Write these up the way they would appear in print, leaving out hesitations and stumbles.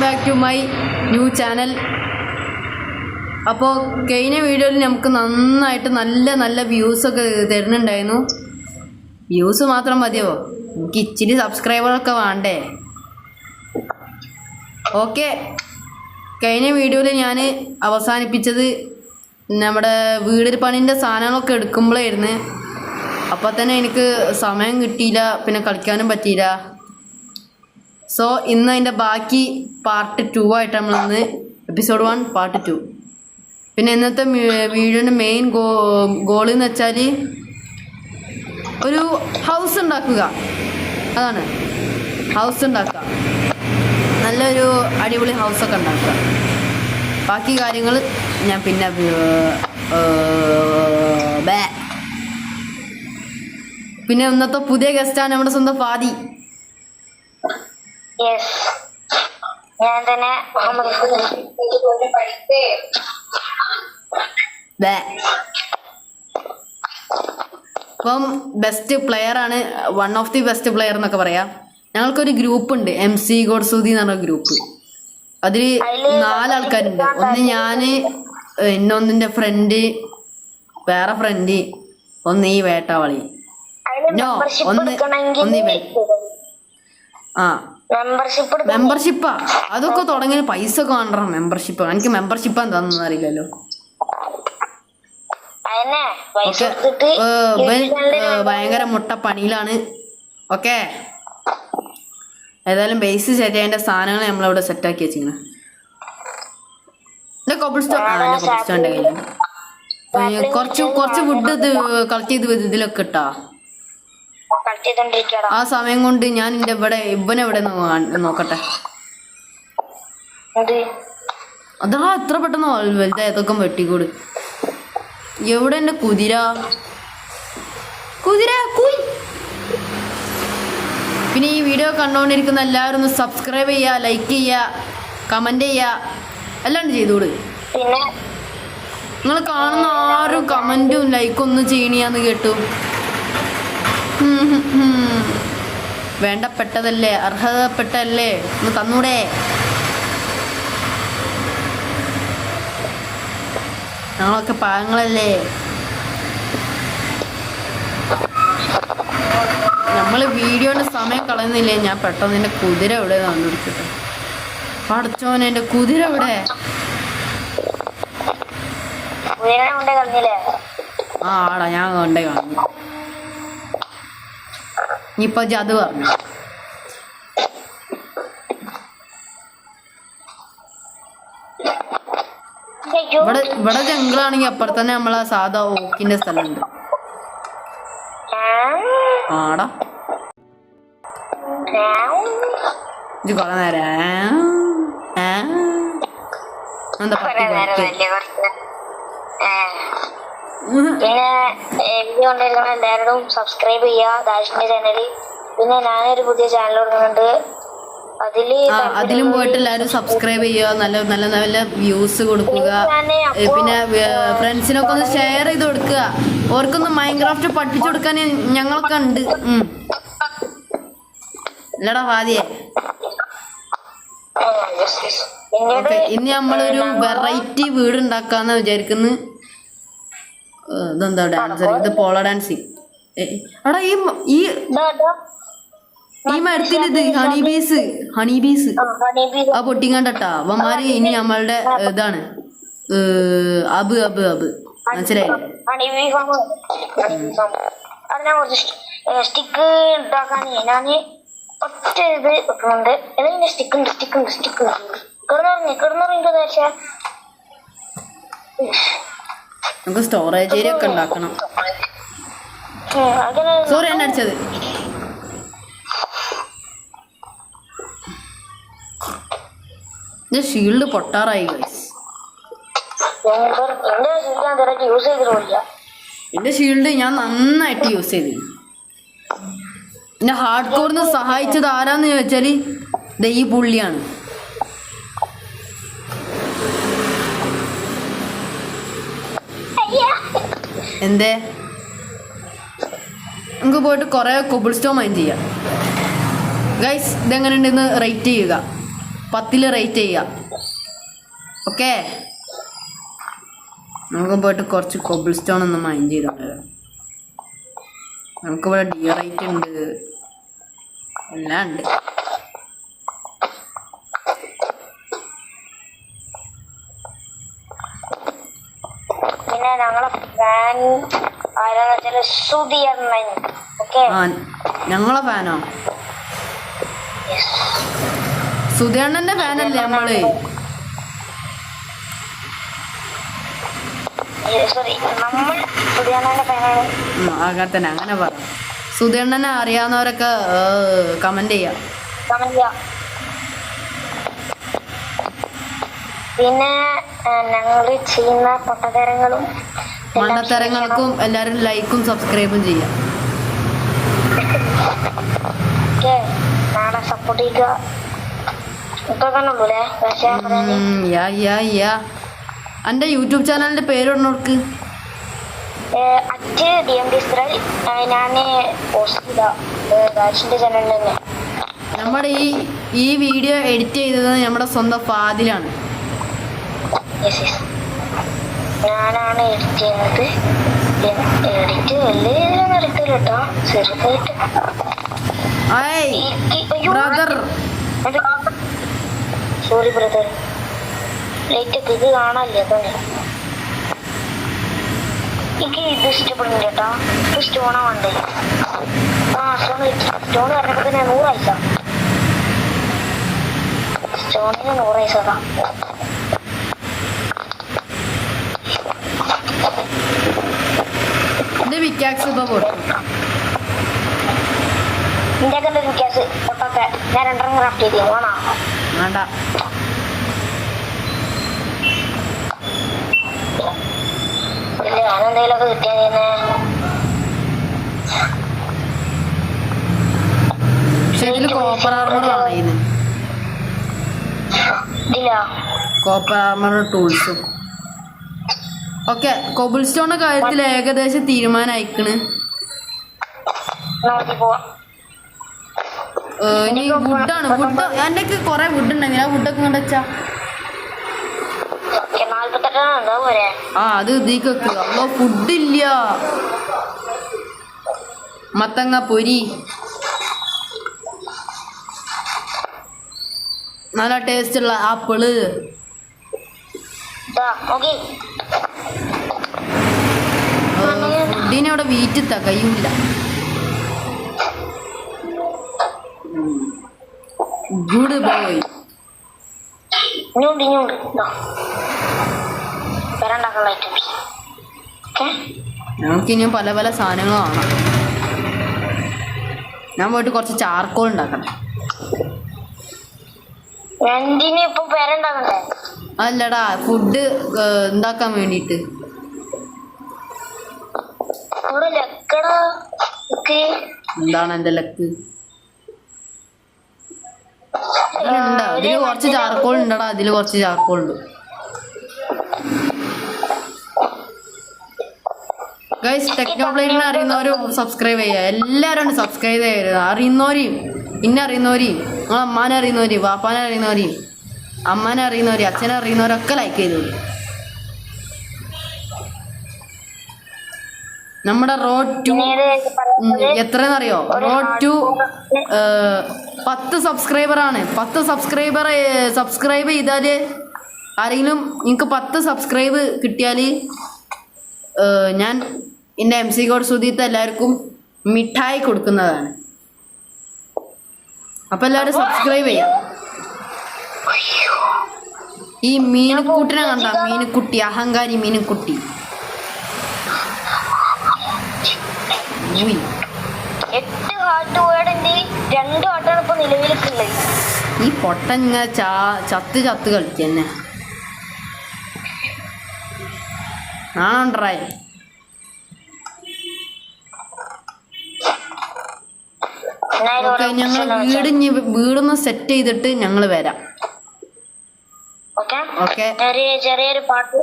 Back to my new channel. അപ്പോൾ കഴിഞ്ഞ വീഡിയോയിൽ നമുക്ക് നന്നായിട്ട് നല്ല വ്യൂസൊക്കെ തരുന്നുണ്ടായിരുന്നു. വ്യൂസ് മാത്രം മതിയോ? എനിക്ക് ഇച്ചിരി സബ്സ്ക്രൈബറൊക്കെ വേണ്ടേ? ഓക്കെ, കഴിഞ്ഞ വീഡിയോയിൽ ഞാൻ അവസാനിപ്പിച്ചത് നമ്മുടെ വീട് പണിൻ്റെ സാധനങ്ങളൊക്കെ എടുക്കുമ്പോഴായിരുന്നു. അപ്പോൾ തന്നെ എനിക്ക് സമയം കിട്ടിയില്ല, പിന്നെ കളിക്കാനും പറ്റിയില്ല. സോ ഇന്ന് അതിൻ്റെ ബാക്കി പാർട്ട് 2 ആയിട്ട് നമ്മളിന്ന് എപ്പിസോഡ് 1 പാർട്ട് 2. പിന്നെ ഇന്നത്തെ വീഡിയോൻ്റെ മെയിൻ ഗോൾ എന്ന് വെച്ചാൽ ഒരു ഹൗസ് ഉണ്ടാക്കുക. അതാണ്, ഹൗസ് ഉണ്ടാക്കുക, നല്ലൊരു അടിപൊളി ഹൗസൊക്കെ ഉണ്ടാക്കുക. ബാക്കി കാര്യങ്ങൾ ഞാൻ പിന്നെ പിന്നെ ഇന്നത്തെ പുതിയ ഗസ്റ്റാണ് നമ്മുടെ സ്വന്തം ഫാദി. ഞാൻ തന്നെ അപ്പം ബെസ്റ്റ് പ്ലെയർ ആണ്, one of the best player എന്നൊക്കെ പറയാം. ഞങ്ങൾക്കൊരു ഗ്രൂപ്പ് ഉണ്ട്, MC ഗോഡ്സൂതി എന്ന് പറഞ്ഞ ഗ്രൂപ്പ്. അതിൽ 4 ആൾക്കാരുണ്ട്. ഒന്ന് ഞാൻ, ഇന്നൊന്നിൻ്റെ ഫ്രണ്ട്, വേറെ ഫ്രണ്ട്, ഒന്ന് ഈ വേട്ടാവളി, മെമ്പർഷിപ്പാ. അതൊക്കെ തുടങ്ങി പൈസ ഒക്കെ വേണ്ട. മെമ്പർഷിപ്പ്, എനിക്ക് മെമ്പർഷിപ്പ് എന്താണെന്ന് അറിയില്ലല്ലോ. ഭയങ്കര മുട്ട പണിയിലാണ്. ഓക്കെ, ഏതായാലും ബേസ് സെറ്റ് ചെയ്യേണ്ട സാധനങ്ങൾ നമ്മളിവിടെ സെറ്റാക്കി വെച്ചിങ്ങനെ. കോബിൾ സ്റ്റോണിന്റെ കയ്യിൽ കുറച്ച് വുഡ് ഇത് കളക്ട് ചെയ്ത് ഇതിലൊക്കെ ഇട്ടാ. ആ സമയം കൊണ്ട് ഞാൻ ഇവനെവിടെ നോക്കട്ടെ. അതാ എത്ര പെട്ടെന്ന് വലുതായതൊക്കെ വെട്ടിക്കൂട്. എവിടെ എന്റെ കുതിര? പിന്നെ ഈ വീഡിയോ കണ്ടുകൊണ്ടിരിക്കുന്ന എല്ലാവരും ഒന്ന് സബ്സ്ക്രൈബ് ചെയ്യുക, ലൈക്ക് ചെയ്യുക, കമന്റ് ചെയ്യുക, എല്ലാം ചെയ്തോട്. നിങ്ങൾ കാണുന്ന ആരും കമന്റും ലൈക്കും ഒന്നും ചെയ്യണിയാന്ന് കേട്ടു. വേണ്ടപ്പെട്ടതല്ലേ, അർഹതപ്പെട്ടല്ലേ, ഒന്ന് തന്നൂടെ? ഞങ്ങളൊക്കെ പാവങ്ങളല്ലേ. നമ്മൾ വീഡിയോന്റെ സമയം കളയുന്നില്ലേ. ഞാൻ പെട്ടെന്ന് എൻ്റെ കുതിര എവിടെ കണ്ടുപിടിക്കട്ടെ. പഠിച്ചോനെ, എൻ്റെ കുതിര എവിടെ? ആടാ, ഞാൻ കൊണ്ടേ കാണുന്നു. ഇനിയിപ്പോ അത് പറഞ്ഞു. ഇവിടെ ജംഗിളാണെങ്കിൽ അപ്പുറത്ത് തന്നെ നമ്മളെ സാധാ ഓക്കിന്റെ സ്ഥലമുണ്ട്. ആടാ, ഇത് കൊറേ നേരം എന്താ പിന്നെ വീഡിയോ കൊണ്ടിരിക്കുന്ന എല്ലാവരോടും സബ്സ്ക്രൈബ് ചെയ്യുക ദാഷിന്റെ ചാനലിൽ. പിന്നെ ഞാനൊരു പുതിയ ചാനൽ കൊടുക്കുന്നുണ്ട്, അതിലും പോയിട്ട് എല്ലാവരും സബ്സ്ക്രൈബ് ചെയ്യുക, നല്ല വ്യൂസ് കൊടുക്കുക. പിന്നെ ഫ്രണ്ട്സിനൊക്കെ ഒന്ന് ഷെയർ ചെയ്ത് കൊടുക്കുക. ഓർക്കൊന്ന് മൈൻക്രാഫ്റ്റ് പഠിപ്പിച്ചു കൊടുക്കാൻ ഞങ്ങളൊക്കെ ഉണ്ട്. അല്ലടാ ഫാദിയെ? ഇനി നമ്മളൊരു വെറൈറ്റി വീട് ഉണ്ടാക്കാന്ന് വിചാരിക്കുന്നു. ഇതെന്താ ഡാൻസർ? ഇത് പോളോ ഡാൻസിങ്. എടാ ഈ മരത്തിൽ ഇത് ഹണിബീസ് ആ പൊട്ടിങ്ങണ്ടട്ടാ അവന്മാര്. ഇനി നമ്മളുടെ ഇതാണ് അബ് മനസ്സിലായില്ലേ? സ്റ്റിക്ക് ഉണ്ടാക്കാൻ ഞാന് ഒറ്റ ഇത് വെക്കുന്നുണ്ട്. ഏതെങ്കിലും സ്റ്റിക്ക് കിടന്നുറങ്ങിക്കോ. നമുക്ക് സ്റ്റോറേജ് ഏരിയ ഒക്കെ ഉണ്ടാക്കണം. സോറി, എന്നെ അടിച്ചത്. ഷീൽഡ് പൊട്ടാറായി ഗൈസ്. എന്റെ ഷീൽഡ് ഞാൻ നന്നായിട്ട് യൂസ് ചെയ്തു. എന്നെ ഹാർഡ് കോറിന് സഹായിച്ചത് ആരാന്ന് ചോദിച്ചാല് ഈ പുള്ളിയാണ്. എന്തേ? നമുക്ക് പോയിട്ട് കുറേ കോബിൾ സ്റ്റോൺ മൈൻ ചെയ്യാം. ഗൈസ്, ഇതെങ്ങനെ ഉണ്ടെന്ന് റേറ്റ് ചെയ്യുക. 10 റേറ്റ് ചെയ്യുക. ഓക്കെ, നമുക്ക് പോയിട്ട് കുറച്ച് കോബിൾ സ്റ്റോൺ ഒന്ന് മൈൻ ചെയ്തോണ്ട്. നമുക്കിവിടെ ഡിയറൈറ്റ് ഉണ്ട്, എല്ലാം ഉണ്ട്. പിന്നെ ഞങ്ങളെ ഫാൻ ആരാന്ന് വെച്ചാല് സുധിയണ്ണൻ. ഓക്കെ, ആ ഞങ്ങളെ ഫാനോ? സുധേണ്ണന്റെ ഫാനല്ലേ നമ്മള്? സോറി, നമ്മൾ സുധിയണ്ണന്റെ ഫാനാണ്. അങ്ങനെ തന്നെ, അങ്ങനെ പറ. സുധേണ്ണനെ അറിയാവുന്നവരൊക്കെ കമന്റ് ചെയ്യാം. പിന്നെ ഞങ്ങൾ ചെയ്യുന്ന പൊട്ടത്തരങ്ങളും മണ്ടത്തരങ്ങൾക്കും എല്ലാവരും ലൈക്കും സബ്സ്ക്രൈബും ചെയ്യാം. നാളെ സപ്പോർട്ട് ചെയ്യുക. ഇപ്പൊള്ളൂല്ലേ എന്റെ യൂട്യൂബ് ചാനലിന്റെ പേര് ഇടണോർക്ക് ഞാന് പോസ്റ്റ് ചെയ്ത ദാഷിന്റെ ചാനലിൽ തന്നെ. നമ്മുടെ ഈ വീഡിയോ എഡിറ്റ് ചെയ്തത് നമ്മുടെ സ്വന്തം ഫാദിലാണ്. ഞാനാണ് എഡിറ്റ് ചെയ്യുന്നത്. എഡിറ്റ് വലിയ രീതിയിലൊന്നും എടുക്കില്ല കേട്ടോ, ചെറുതായിട്ട്. സോറി ബ്രദർ, ലൈറ്റ് ഇത് കാണാല്ലേ അതന്നെ. എനിക്ക് ഇത് ഇഷ്ടപ്പെടുന്നില്ല കേട്ടോ. ഇത് സ്റ്റോണാ വേണ്ടേ? സ്റ്റോൺ പറഞ്ഞപ്പോ തന്നെ 100 പൈസ. സ്റ്റോണിന് 100 പൈസ. വിക്കാക്സ് ഇപ്പൊ പൊട്ടും. ഇന്ത്യക്കൻ്റെ വിക്കാസ് പൊട്ടൊക്കെ ഞാൻ 2 ക്രാഫ്റ്റ് ചെയ്തു വേണോ? വേണ്ട. ഇല്ല, ഞാനെന്തെങ്കിലുമൊക്കെ കിട്ടിയാ ചെയ്യുന്നേ. കോപ്പർ ആർമർ ഇതില്ല, കോപ്പർ ആർമർ ടൂൾസും. ഓക്കെ, കോബിൾ സ്റ്റോണിന്റെ കാര്യത്തിൽ ഏകദേശം തീരുമാനമായിക്കണ്. ഇനി വുഡാണ്. വുഡ് എൻ്റെ കുറെ വുഡ് ഉണ്ടെങ്കിൽ ആ വുഡൊക്കെ കൊണ്ട് വെച്ചാ അത് ഇതിക്ക് വെക്കുക. അല്ലോ ഫുഡില്ല. മത്തങ്ങ പൊരി നല്ല ടേസ്റ്റ് ഉള്ള ആപ്പിള്. ഫുഡിനവിടെ വീറ്റ് തികയൂല. Good boy. നമുക്കിനിയും പല പല സാധനങ്ങൾ കാണാം. ഞാൻ പോയിട്ട് കുറച്ച് ചാർക്കോൾ ഉണ്ടാക്കണം. അല്ലടാ, ഫുഡ് ഉണ്ടാക്കാൻ വേണ്ടിട്ട്. എന്താണ് എന്റെ ലക്ക്? ഉണ്ടോ? ഇതില് കുറച്ച് ചാർക്കോൾ ഉണ്ടടാ, അതില് കുറച്ച് ചാർക്കോൾ ഉണ്ട്. ഗൈസ്, ടെക്നോപ്ലേറ്റിനെ അറിയുന്നവരും സബ്സ്ക്രൈബ് ചെയ്യുക. എല്ലാവരും സബ്സ്ക്രൈബ് ചെയ്യരുത്. അറിയുന്നവരെയും പിന്നെ അറിയുന്നവരെയും നിങ്ങളെ അമ്മാനെ അറിയുന്നവരെയും വാപ്പാനെ അറിയുന്നവരെയും അമ്മാനെ അറിയുന്നവരെയും അച്ഛനെ അറിയുന്നവരൊക്കെ ലൈക്ക് ചെയ്തു. നമ്മുടെ റോഡ് ടു എത്രയെന്നറിയോ? റോഡ് ടു 10 സബ്സ്ക്രൈബറാണ്. 10 സബ്സ്ക്രൈബ് ചെയ്താൽ ആരെങ്കിലും നിങ്ങൾക്ക് 10 സബ്സ്ക്രൈബ് കിട്ടിയാൽ ഞാൻ എൻ്റെ MC കോഡ് സുധീത്ത് എല്ലാവർക്കും മിഠായി കൊടുക്കുന്നതാണ്. അപ്പം എല്ലാവരും സബ്സ്ക്രൈബ് ചെയ്യാം. ഈ മീനുക്കുട്ടിനെ കണ്ട? മീനുക്കുട്ടി, അഹങ്കാരി മീനുക്കുട്ടി. 8 ഹാർട്ട് വേർഡിന്റെ 2 ഹാർട്ടാണ് ഇപ്പൊ നിലവിലുള്ളത്. ഈ പൊട്ടൻ ഇങ്ങനെ ചത്ത് കളിക്കന്നെ ആണോണ്ടായി. ഓക്കെ, ഞങ്ങൾ വീടൊന്ന് സെറ്റ് ചെയ്തിട്ട് ഞങ്ങൾ വരാം. ഓക്കെ, ചെറിയൊരു പാട്ട്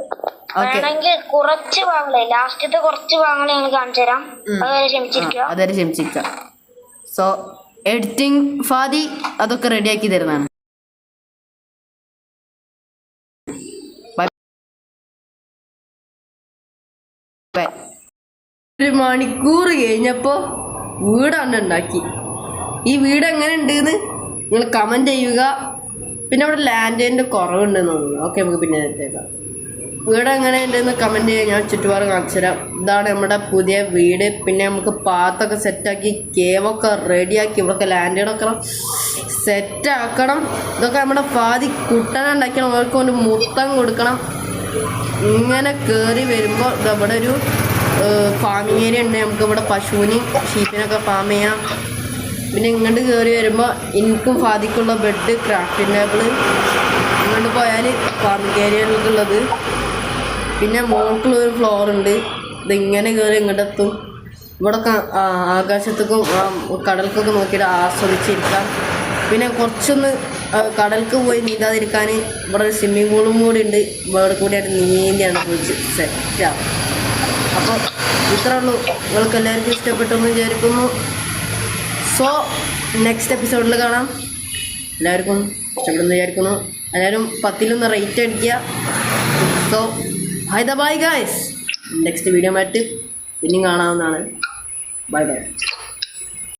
വേണമെങ്കിൽ കുറച്ച് ഭാഗങ്ങളെ ലാസ്റ്റത്തെ കുറച്ച് ഭാഗങ്ങൾ ഞങ്ങൾ കാണിച്ചു തരാം. അതുവരെ ക്ഷമിച്ചിരിക്കാം. സോ എഡിറ്റിംഗ് ഫാദി അതൊക്കെ റെഡിയാക്കി തരുന്നതാണ്. 1 മണിക്കൂർ കഴിഞ്ഞപ്പോൾ വീടാണ് ഉണ്ടാക്കി. ഈ വീട് എങ്ങനെ ഉണ്ടെന്ന് നിങ്ങൾ കമൻറ്റ് ചെയ്യുക. പിന്നെ അവിടെ ലാൻഡിൻ്റെ കുറവുണ്ടെന്ന് തോന്നുന്നു. ഓക്കെ, നമുക്ക് പിന്നെ എത്തേക്കാം. വീട് എങ്ങനെ ഉണ്ടെന്ന് കമൻറ്റ് ചെയ്യുക. ഞാൻ ചുറ്റുപാട് കാണിച്ചു തരാം. ഇതാണ് നമ്മുടെ പുതിയ വീട്. പിന്നെ നമുക്ക് പാത്തൊക്കെ സെറ്റാക്കി കേവൊക്കെ റെഡിയാക്കി ഇവിടെയൊക്കെ ലാൻഡുകളൊക്കെ സെറ്റാക്കണം. ഇതൊക്കെ നമ്മുടെ പാതി കുട്ടനുണ്ടാക്കണം. അവർക്ക് ഒരു മുത്തം കൊടുക്കണം. ഇങ്ങനെ കയറി വരുമ്പോൾ ഇവിടെ ഒരു ഫാമിങ് ഏരിയ ഉണ്ട്. നമുക്കിവിടെ പശുവിനെയും ഷീപ്പിനൊക്കെ ഫാം ചെയ്യാം. പിന്നെ ഇങ്ങോട്ട് കയറി വരുമ്പോൾ എനിക്കും ഫാദിക്കുള്ള ബെഡ്, ക്രാഫ്റ്റിംഗ് ടേബിള്, ഇങ്ങോട്ട് പോയാൽ ഫാമിംഗ് ഏരിയകൾക്കുള്ളത്. പിന്നെ മുകൾക്കുള്ളൊരു ഫ്ലോർ ഉണ്ട്. ഇതിങ്ങനെ കയറി ഇങ്ങോട്ടെത്തും. ഇവിടെ ആകാശത്തേക്കും കടൽക്കൊക്കെ നോക്കിയിട്ട് ആസ്വദിച്ചിരിക്കാം. പിന്നെ കുറച്ചൊന്ന് കടൽക്ക് പോയി നീന്താതിരിക്കാൻ ഇവിടെ ഒരു സ്വിമ്മിംഗ് പൂളും കൂടി ഉണ്ട്. ഇവിടെ കൂടിയായിട്ട് നീന്തിയാണ് കുളിച്ച് സെറ്റാവും. അപ്പോൾ ഇത്രേ ഉള്ളൂ. നിങ്ങൾക്ക് എല്ലാവർക്കും ഇഷ്ടപ്പെട്ടെന്ന് വിചാരിക്കുന്നു. സോ നെക്സ്റ്റ് എപ്പിസോഡിൽ കാണാം. എല്ലാവർക്കും ഇഷ്ടപ്പെടുന്നു വിചാരിക്കുന്നു. എല്ലാവരും 10 റേറ്റ് അടിക്കുക. So bye guys. Next video ആയിട്ട് പിന്നെയും കാണാവുന്നതാണ്. ബൈ.